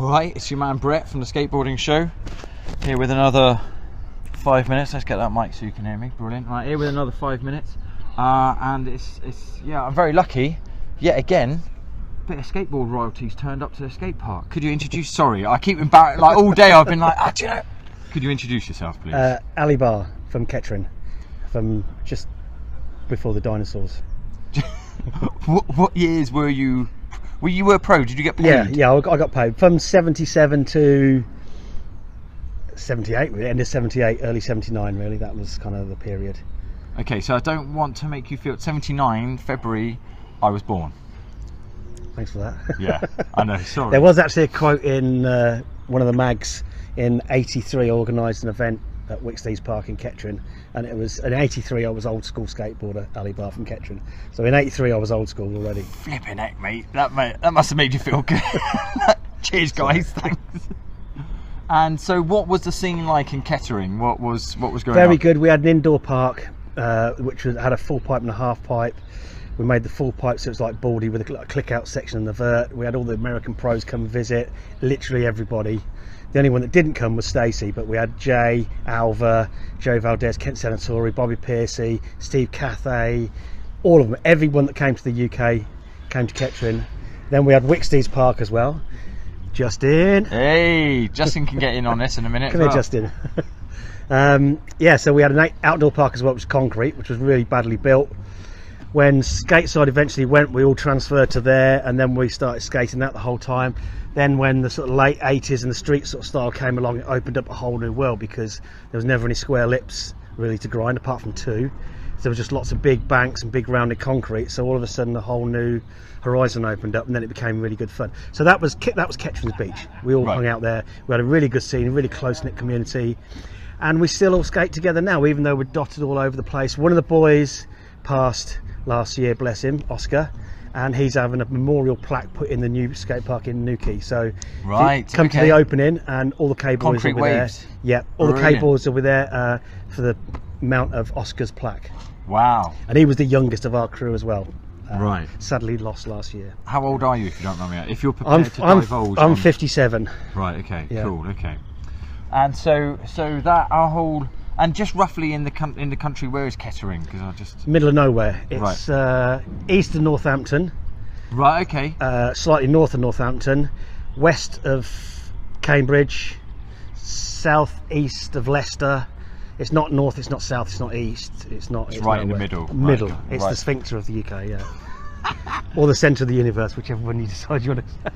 Alright, it's your man Brett from the Skateboarding Show. Here with another 5 minutes. Let's get that mic so you can hear me. Brilliant. Right, here with another 5 minutes. And it's yeah, I'm very lucky. Yet again, a bit of skateboard royalties turned up to the skate park. Could you introduce, sorry, I keep embarrassed, like all day I've been like, do you know? Could you introduce yourself, please? Barr from Kettering, from just before the dinosaurs. What years were you? Well, you were pro. Did you get paid? Yeah, I got paid from 77 to 78, really. End of 78, early 79, really. That was kind of the period. Okay, so I don't want to make you feel 79 February I was born. Thanks for that. Yeah, I know, sorry. There was actually a quote in one of the mags in 83, organised an event at Wicksteeds Park in Kettering, and it was in 83 I was old school skateboarder, Ali Barr from Kettering. So in 83 I was old school already. Flipping heck, mate. That must have made you feel good. Cheers, guys. Thanks. And so, what was the scene like in Kettering? What was going on? Very good. We had an indoor park, which had a full pipe and a half pipe. We made the full pipe so it was like baldy with a click out section and the vert. We had all the American pros come visit, literally everybody. The only one that didn't come was Stacey, but we had Jay, Alva, Joe Valdez, Kent Senatori, Bobby Piercy, Steve Cathay, all of them. Everyone that came to the UK came to Kettering. Then we had Wicksteeds Park as well. Justin. Hey, Justin can get in on this in a minute. Come here, Justin. Yeah, so we had an outdoor park as well, which was concrete, which was really badly built. When Skateside eventually went, we all transferred to there, and then we started skating that the whole time. Then when the sort of late 80s and the street sort of style came along, it opened up a whole new world because there was never any square lips really to grind, apart from two. So there was just lots of big banks and big rounded concrete. So all of a sudden a whole new horizon opened up, and then it became really good fun. So that was Kettering's Beach. We all hung out there. We had a really good scene, a really close-knit community. And we still all skate together now, even though we're dotted all over the place. One of the boys passed last year, bless him, Oscar, and he's having a memorial plaque put in the new skate park in Newquay. So come to the opening, and all the K-boys will be there. Yeah, all the K-boys will be there for the mount of Oscar's plaque. Wow. And he was the youngest of our crew as well. Right. Sadly lost last year. How old are you, if you don't mind me? If you're prepared to divulge. I'm 57. Right. Okay. Yeah. Cool. Okay. And so that our whole. And just roughly in the country, where is Kettering? Because I just middle of nowhere. It's east of Northampton. Right. Okay. Slightly north of Northampton, west of Cambridge, south east of Leicester. It's not north. It's not south. It's not east. It's right nowhere. In the middle. Middle. Right. It's the sphincter of the UK. Yeah. Or the centre of the universe, whichever one you decide you want to.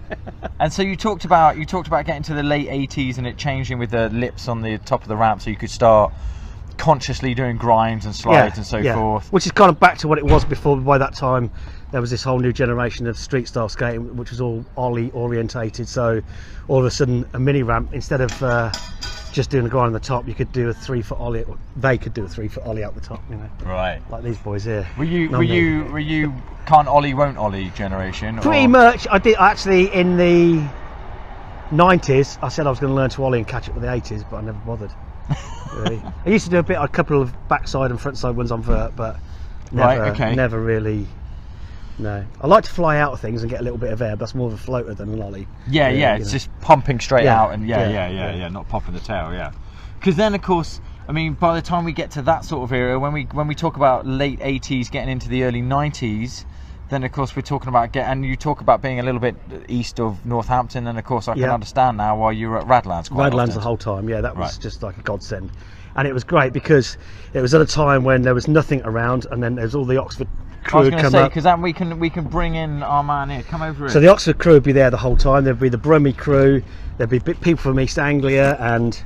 And so you talked about getting to the late 80s and it changing with the lips on the top of the ramp, so you could start consciously doing grinds and slides and so forth. Which is kind of back to what it was before. By that time, there was this whole new generation of street style skating, which was all ollie orientated. So all of a sudden, a mini ramp, instead of just doing a grind on the top, you could do a 3-foot ollie. They could do a 3-foot ollie out the top, you know. Right. Like these boys here. Were you can't ollie, won't ollie generation? Pretty much. I did actually in the 90s. I said I was going to learn to ollie and catch it with the 80s, but I never bothered. Really. I used to do a couple of backside and frontside ones on vert, but never really. No, I like to fly out of things and get a little bit of air, but that's more of a floater than an ollie. Yeah, really, it's just pumping straight out, and not popping the tail. Yeah, because then of course, I mean, by the time we get to that sort of era, when we talk about late 80s getting into the early 90s, then of course we're talking about and you talk about being a little bit east of Northampton, and of course I can understand now why you were at Radlands. Radlands the whole time. Yeah, that was just like a godsend, and it was great because it was at a time when there was nothing around, and then there's all the Oxford crew. I was going to say, because then we can bring in our man here. Come over here. So the Oxford crew would be there the whole time. There'd be the Brummie crew. There'd be people from East Anglia, and.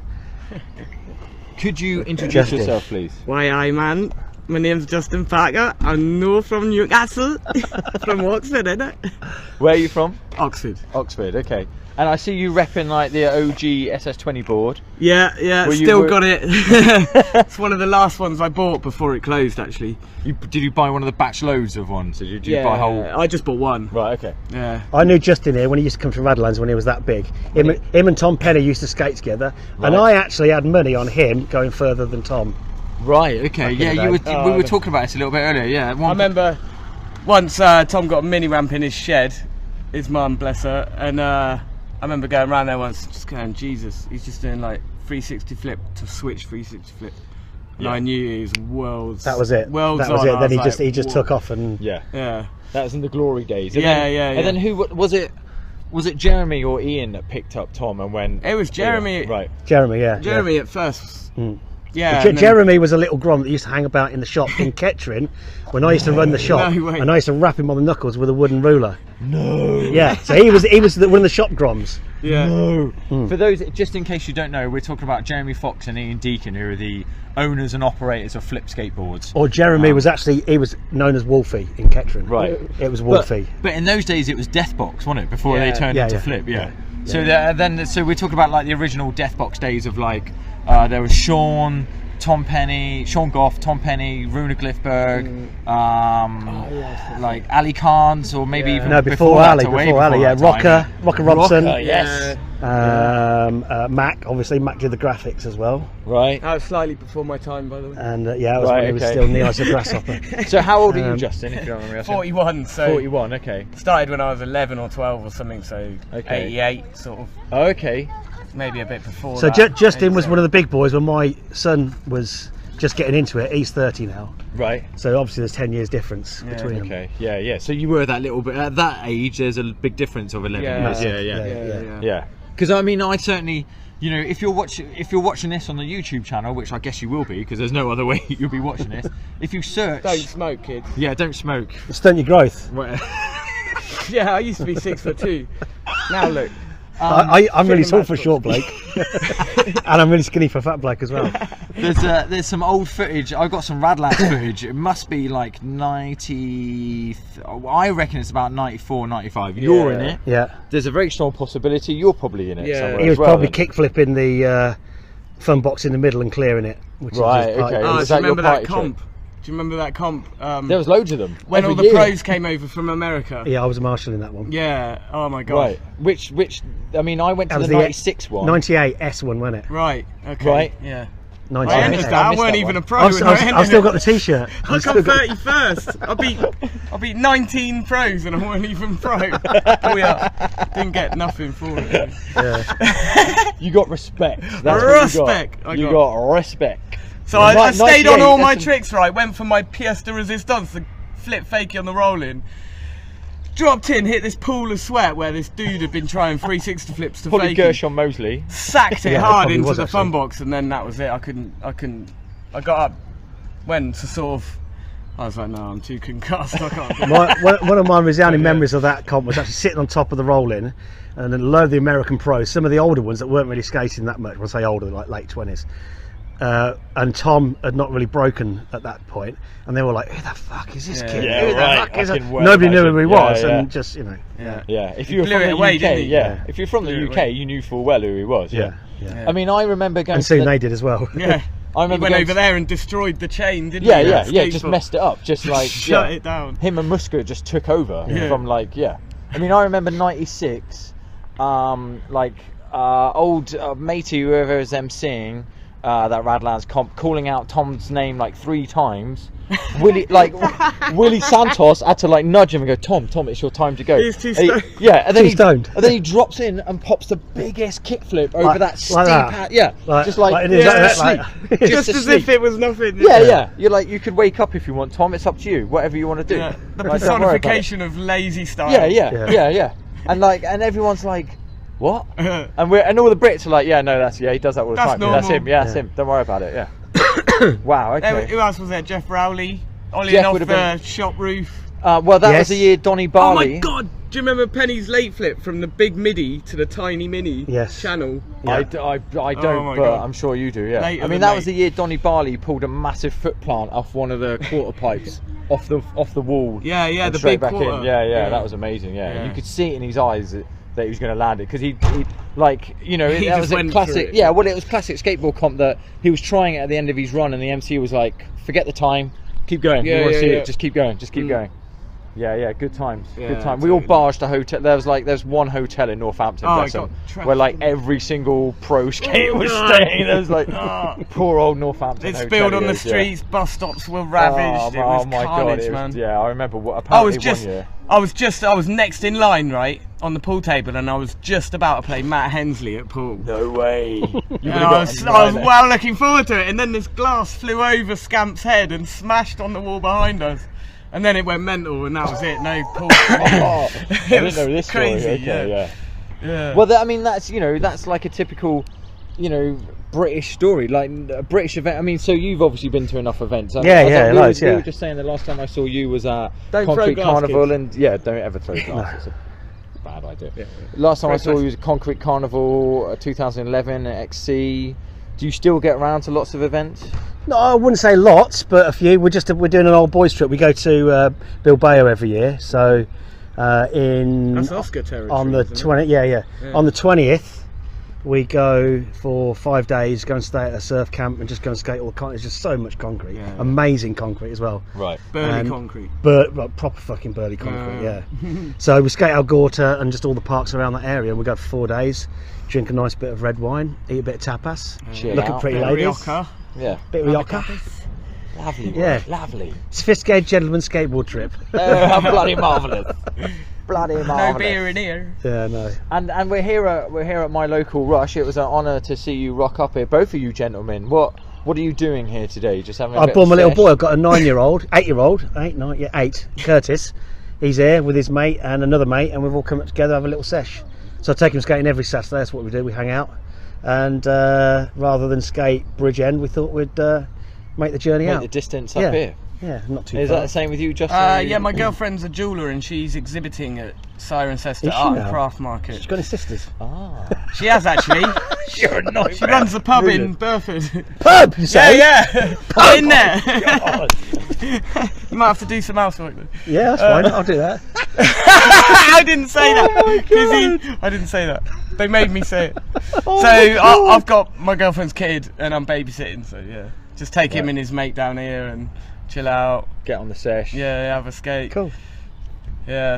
Could you introduce yourself, please? Why, hi, man. My name's Justin Parker. I'm no from Newcastle, from Oxford, innit? Where are you from? Oxford. Oxford, okay. And I see you repping like the OG SS20 board. Yeah, still got it. It's one of the last ones I bought before it closed, actually. Did you buy one of the batch loads of ones? Did you buy a whole? I just bought one. Right, okay. Yeah. I knew Justin here when he used to come to Radlands when he was that big. Him and Tom Penny used to skate together, and I actually had money on him going further than Tom. Right, okay. Yeah, we were talking about this a little bit earlier. Yeah. I remember once Tom got a mini ramp in his shed, his mum, bless her, and I remember going around there once, just going, Jesus, he's just doing like 360 flip to switch 360 flip. And I knew he was world's. That was it. World's that was on. it. Then I was he just took off and Yeah. Yeah. That was in the glory days. And Yeah, then, And then who was it? Was it Jeremy or Ian that picked up Tom and went? It was Jeremy. Right. Jeremy, yeah. Jeremy at first. Mm. Yeah. Jeremy was a little grom that used to hang about in the shop in Kettering when I used to run the shop, No way. and I used to rap him on the knuckles with a wooden ruler. No. Yeah, so he was one of the shop groms. Yeah. No. For those, just in case you don't know, we're talking about Jeremy Fox and Ian Deacon, who are the owners and operators of Flip Skateboards. Or Jeremy was known as Wolfie in Kettering. Right. It was Wolfie. But in those days, it was Deathbox, wasn't it? Before they turned Yeah, into yeah. Flip. Yeah. Yeah. So we're talking about like the original Deathbox days of like there was Sean Goff, Tom Penny, Runa Glifberg, like Ali Carnes, or maybe even before Ali, yeah, Rocker Robson, yes, Mac, obviously Mac did the graphics as well, right. That was slightly before my time, by the way. And it was when he was still knee as a grasshopper. So how old are you, Justin? If you don't remember asking? 41. So 41. Okay. started when I was 11 or 12 or something. So 88, sort of. Okay. Maybe a bit before. So that. Justin was one of the big boys when my son was just getting into it. He's 30 now. Right. So obviously there's 10 years difference between them. Okay. Yeah. So you were that little bit at that age. There's a big difference of 11 years. Yeah. Because I mean, I certainly, you know, if you're watching this on the YouTube channel, which I guess you will be, because there's no other way you'll be watching this. If you search, Don't smoke, kids. Yeah, don't smoke. Stunt your growth. Yeah, I used to be 6'2". Now look. I'm really tall for a short bloke, and I'm really skinny for a fat bloke as well. There's some old footage. I've got some Radlands footage. It must be like 90. I reckon it's about 94, 95. You're in it. Yeah. There's a very strong possibility you're probably in it. Yeah. Somewhere He was as well, probably then. kick flipping the fun box in the middle and clearing it. Which Right, is just okay. Oh, Was do you that your remember that party comp? Do you remember that comp? There was loads of them. When every all the year. pros came over from America. Yeah, I was a marshal in that one. Yeah. Oh my god. Right. Which I mean, I went to That the was 96 one. 98 S1, wasn't it? Right. Okay. Right. Yeah. 98. I ended missed that. I that weren't one. even a pro. I've when I ended I've still it. got the T-shirt. I got 31st. I beat 19 pros and I weren't even pro. Didn't get nothing for it. Yeah. You got respect. That's Respect, What I you got. got. You got respect. So I 98, stayed on all my that's tricks, right? Went for my pièce de résistance, the flip fakie on the rolling. Dropped in, hit this pool of sweat where this dude had been trying 360 flips to Probably fake. Gershon Mosley. Sacked it Yeah, it hard probably into was, the actually. fun box, and then that was it. I got up, went to sort of. I was like, no, I'm too concussed. I can't. Do it. One of my resounding memories of that comp was actually sitting on top of the roll-in, and then a load of the American pros, some of the older ones that weren't really skating that much, when I say older, like late 20s. And Tom had not really broken at that point, and they were like, "Who the fuck is this kid? Yeah, Who the right. fuck is I it?" can well Nobody knew imagine. who he Yeah, was, yeah. and just Yeah. Yeah, if you were blew from it the away, UK, didn't he? yeah. If you're from the Blew it UK, away. you knew full well who he was. yeah. I mean, I remember going. And to soon the, they did as well. Yeah. I He remember went going over to- there and destroyed the chain, didn't Yeah, he? yeah, That yeah. Just skateboard. messed it up. Just like Shut it down. Him and Muska just took over Yeah. from like I mean, I remember '96. Old matey, whoever was emceeing that Radlands comp, calling out Tom's name like 3 times. Willie Santos had to like nudge him and go, Tom, it's your time to go. He's too And he- stoned. Yeah, and then Too stoned. and then he drops in and pops the biggest kickflip over that steep. that. Yeah, just like it is, Yeah. like- Just as asleep. if it was nothing. Yeah. You're like, you could wake up if you want, Tom. It's up to you. Whatever you want to do. Yeah. The Like, don't worry about it. personification of lazy style. Yeah. And everyone's like, what? And all the Brits are like, yeah, no, he does that all the That's time. normal. That's him. Yeah, that's him. Don't worry about it. Yeah. Wow. Okay. Who else was there? Jeff Rowley. Ollie Jeff off would have the shop roof. Well, that Yes. was the year Donny Oh Barley. my god! Do you remember Penny's late flip from the big midi to the tiny mini Yes. channel? I don't, my but God. I'm sure you do. Yeah. Later I mean, than that was late. the year Donny Barley pulled a massive foot plant off one of the quarter pipes off the wall. Yeah, and the straight big back quarter. in. Yeah, that was amazing. Yeah, Yeah. you could see it in his eyes that he was going to land it because he like, you know, He that just was a went classic. through it. Yeah, well, it was classic skateboard comp that he was trying it at the end of his run, and the MC was like, "Forget the time, keep going. Yeah, You want to yeah, see yeah. it? Just keep going. Just keep going." Yeah, good times. Yeah, Good time. We all totally. barged a hotel. There's one hotel in Northampton, Oh, bless it got them, trashed. where like every single pro skater was staying. There was like poor old Northampton. It spilled on the hoteliers, yeah. streets. Bus stops were ravaged. It was carnage, it man. was, yeah, I remember what. I Apparently was next in line, right, on the pool table, and I was just about to play Matt Hensley at pool. No way. And I was well looking forward to it, and then this glass flew over Scamp's head and smashed on the wall behind us. And then it went mental, and that was it. No pool. I didn't know this crazy. story. Okay, Yeah. Well, I mean, that's like a typical, British story, like a British event. I mean, so you've obviously been to enough events. Yeah, we yeah. were just saying the last time I saw you was at Don't throw Concrete glass, Carnival, kids. and don't ever throw glass. It's a bad idea. Yeah. Last time I saw Throw you was at Concrete Carnival 2011 at XC. Do you still get around to lots of events? No, I wouldn't say lots, but a few. We're doing an old boys trip. We go to Bilbao every year. So That's Oscar territory. on the isn't it? 20th, yeah. On the 20th, we go for 5 days, go and stay at a surf camp and just go and skate all the concrete. It's just so much concrete, Yeah. amazing concrete as well. Right. Burley and- concrete. But like, proper fucking burly concrete, yeah. So we skate Algorta and just all the parks around that area. We go for 4 days, drink a nice bit of red wine, eat a bit of tapas, Chill look out. at pretty Bit of ladies, Rioja. Yeah. bit of Rioja. Lovely. Yeah. Lovely. Sophisticated gentleman skateboard trip. Bloody marvellous. Bloody marvellous. No beer in here. Yeah, no. And we're here at my local Rush. It was an honour to see you rock up here, both of you gentlemen. What are you doing here today? Just having a I bit brought of my little sesh? boy. I've got a 9-year-old, 8-year-old, 8, Curtis. He's here with his mate and another mate, and we've all come up together, have a little sesh. So I take him skating every Saturday. That's what we do. We hang out, and rather than skate Bridgend, we thought we'd make the journey Make out. the distance Yeah. up here. Yeah, not too Is far. that the same with you, Justin? Yeah, my girlfriend's a jeweller, and she's exhibiting at Cirencester Is she Art now? and Craft Market. She's got any sisters. Ah. She has actually. You're a nightmare. She runs the pub in Brilliant. Burford. Pub, you say? Yeah. Get in there. God. You might have to do some housework though. Yeah, that's fine. I'll do that. I didn't say that. I didn't say that. They made me say it. I've got my girlfriend's kid, and I'm babysitting. So yeah, just take him and his mate down here and chill out. Get on the sesh. Yeah, have a skate. Cool. Yeah.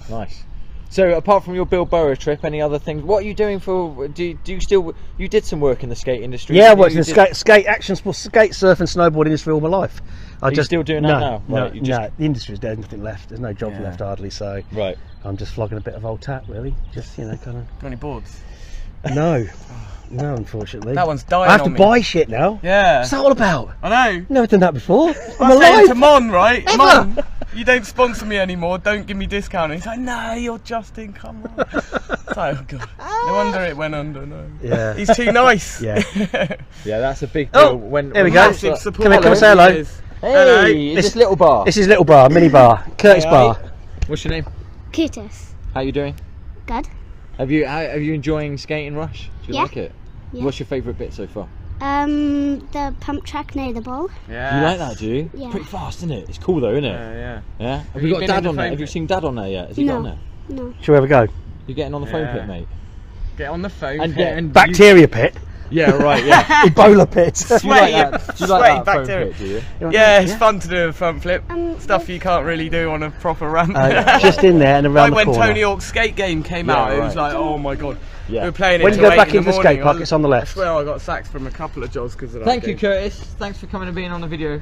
Nice. So apart from your Bilbao trip, any other things? What are you doing for? Do you still? You did some work in the skate industry. Yeah, I didn't you? worked in You the did- skate, action sports, skate, surf and snowboard industry all my life. Are you still doing that now? No, Right, you just- no, the industry's dead, nothing left. There's no job Yeah. left hardly, so Right. I'm just flogging a bit of old tap, really. Just, kind Got any boards? of. No, unfortunately. That one's dying I have on to me. buy shit now. Yeah. What's that all about? I know. Never done that before. I'm I was saying alive. to Mon, right? Ever. Mon, you don't sponsor me anymore. Don't give me discount. And he's like, no, you're Justin. Come on. It's like, oh god. No wonder it went under. No. Yeah. He's too nice. Yeah. Yeah, that's a big deal. Oh, there we go. Massive support. Come here, come and say hello. Hey, Hello. is this little bar? This is Little Bar, mini bar, Curtis Hey, Bar. What's your name? Curtis. How you doing? Good. Have you enjoying skating Rush? Do you Yeah. like it? Yeah. What's your favourite bit so far? The pump track near the ball. Yeah. You like that, do you? Yeah. Pretty fast, isn't it? It's cool though, isn't it? Yeah. Yeah. Have you you got been Dad in the on there? foam Have you pit? seen Dad on there yet? Has he got on No. there? No. Shall we have a go? You're getting on the foam Yeah. pit, mate. Get on the phone. And pit. getting Bacteria pit. Yeah, right. Yeah. Ebola pit. Do you like that? Do you like Sweaty that foam bacteria. pit? Do you? Yeah, it's fun to do a front flip. Um, Stuff you can't really do on a proper ramp. Just in there and around Like the when corner. Tony Hawk's skate game came Yeah, out, it was right. like, oh my god. Yeah. We were playing it When you till go 8 back in the into the morning. skate park, it's on the left. I swear I got sacked from a couple of jobs because of that. Thank you, game. Curtis. Thanks for coming and being on the video.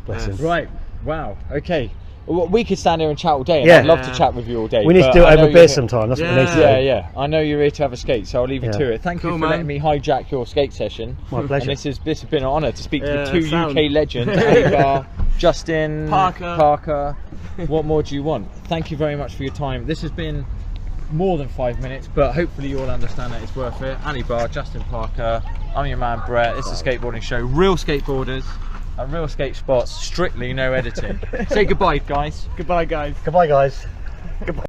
Bless him. Right. Wow. Okay. Well, we could stand here and chat all day, and Yeah. I'd love to chat with you all day. We need to but do it I know over you're beer here- sometime. That's what we need to do. Yeah. I know you're here to have a skate, so I'll leave you Yeah. to it. Thank you Cool, for man. letting me hijack your skate session. My pleasure. And this has been an honour to speak Yeah, to two sound. UK legends, Barr, Justin, Parker. What more do you want? Thank you very much for your time. This has been more than 5 minutes, but hopefully you all understand that it's worth it. Barr, Justin Parker, I'm your man Brett. This is the Skateboarding Show. Real skateboarders at real skate spots, strictly no editing. Say goodbye, guys. Goodbye, guys. Goodbye, guys. Goodbye.